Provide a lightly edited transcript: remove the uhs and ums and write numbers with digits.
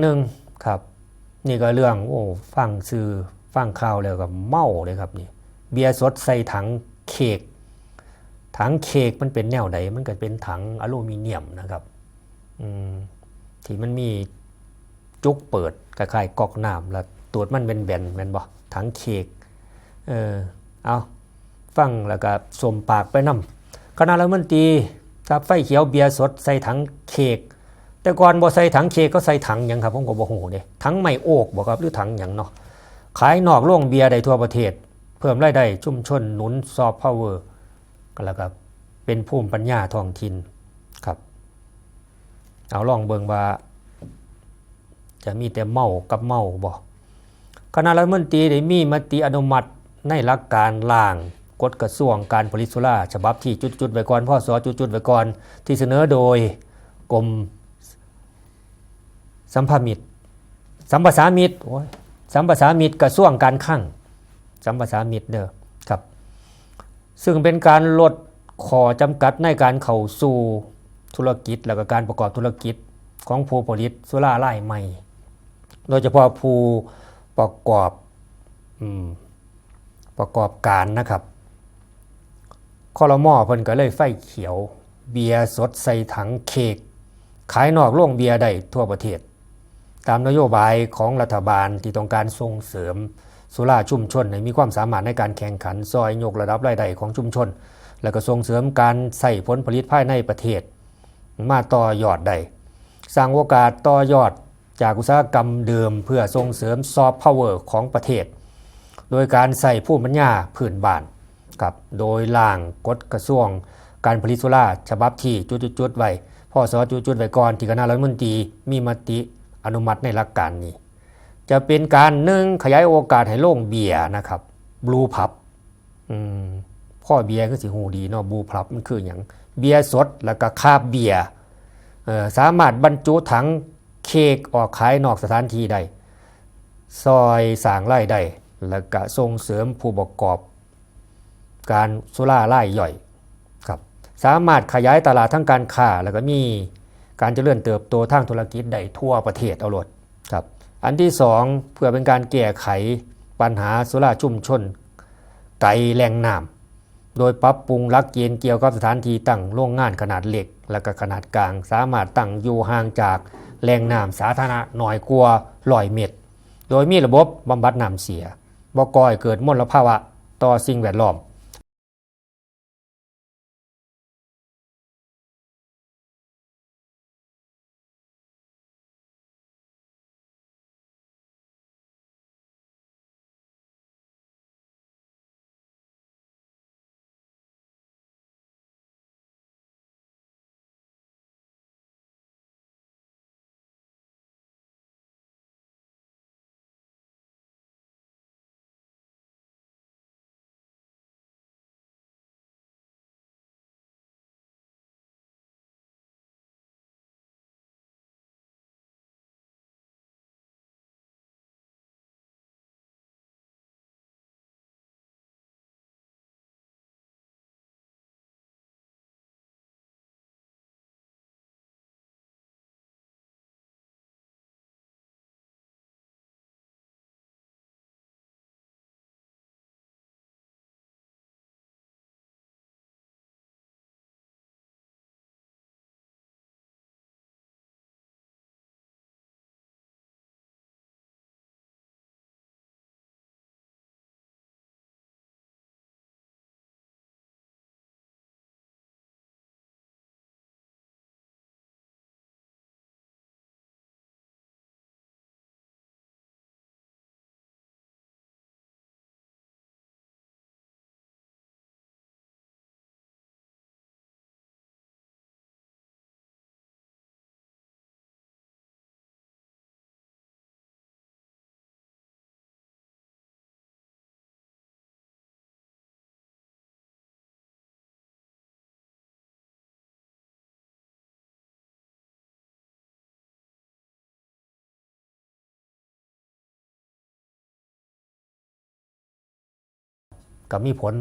หนึ่งครับนี่ก็เรื่องฟังชื่อฟังข่าวแล้วก็เมาเลยครับนี่เบียร์สดใส่ถังเค้กมันเป็นแนวใดมันก็เป็นถังอลูมิเนียมนะครับที่มันมีจุกเปิดคล้ายๆก๊อกน้ำแล้วตัวมันเป็นแบนแม่นบ่ถังเค้กเอาฟังแล้วก็สมปากไปนำคณะรัฐมนตรีครับไฟเขียวเบียร์สดใส่ถังเค้กแต่ก่อนบ่ใส่ถังเค้กก็ใส่ถังหยังครับผมก็บ่ฮู้เด้ถังไม้โอกบ่ครับหรือถังหยังเนาะขายนอกโรงเบียร์ได้ทั่วประเทศเพิ่มรายได้ชุมชนหนุนซอฟต์พาวเวอร์ก็แล้วก็เป็นภูมิปัญญาท้องถิ่นครับเอาลองเบิ่งว่าจะมีแต่เมากับเมาบ่คณะรัฐมนตรีได้มีมติอนุมัติในหลักการร่างกฎกระทรวงการผลิตสุราฉบับที่จุดๆไว้ก่อนพศจุดๆไว้ก่อนที่เสนอโดยกรมสัมภามิตรกระทรวงการคลังสัมปทานมิตรเด้อครับซึ่งเป็นการลดข้อจำกัดในการเข้าสู่ธุรกิจและก็การประกอบธุรกิจของผู้ผลิตสุรารายใหม่โดยเฉพาะผู้ประกอบการนะครับครม.เพิ่นก็เลยไฟเขียวเบียร์สดใส่ถังเค้กขายนอกโรงเบียร์ได้ทั่วประเทศตามนโยบายของรัฐบาลที่ต้องการส่งเสริมสุราชุมชนให้มีความสามารถในการแข่งขันซอยยกระดับรายได้ของชุมชนและก็ส่งเสริมการใช้ผลผลิตภายในประเทศมาต่อยอดได้สร้างโอกาสต่อยอดจากอุตสาหกรรมเดิมเพื่อส่งเสริมซอฟต์พาวเวอร์ของประเทศโดยการใช้ภูมิปัญญาพื้นบ้านครับโดยร่างกฎกระทรวงการผลิตสุราฉบับที่จุดๆไว้พศจุดๆไว้ก่อนที่คณะรัฐมนตรีมีมติอนุมัติในหลักการนี้จะเป็นการ1ขยายโอกาสให้โรงเบียร์นะครับบลูพับพ่อเบียร์คือสิฮู้ดีเนาะบลูพับมันคือหยังเบียร์สดแล้วก็คาบเบียร์สามารถบรรจุถังเค้กออกขายนอกสถานที่ได้ซอยสร้างรายได้แล้วก็ส่งเสริมผู้ประกอบการสุรารายย่อยครับสามารถขยายตลาดทางการค้าแล้วก็มีการเจริญเติบโตทางธุรกิจได้ทั่วประเทศเอาโลดครับอันที่2เพื่อเป็นการแก้ไขปัญหาสุราชุมชนไกลแหล่งน้ำโดยปรับปรุงหลักเกณฑ์เกี่ยวกับสถานที่ตั้งโรงงานขนาดเล็กและก็ขนาดกลางสามารถตั้งอยู่ห่างจากแหล่งน้ำสาธารณะน้อยกว่า100 เมตรโดยมีระบบบำบัดน้ำเสียบ่ก่อให้เกิดมลภาวะต่อสิ่งแวดล้อมก็มีผล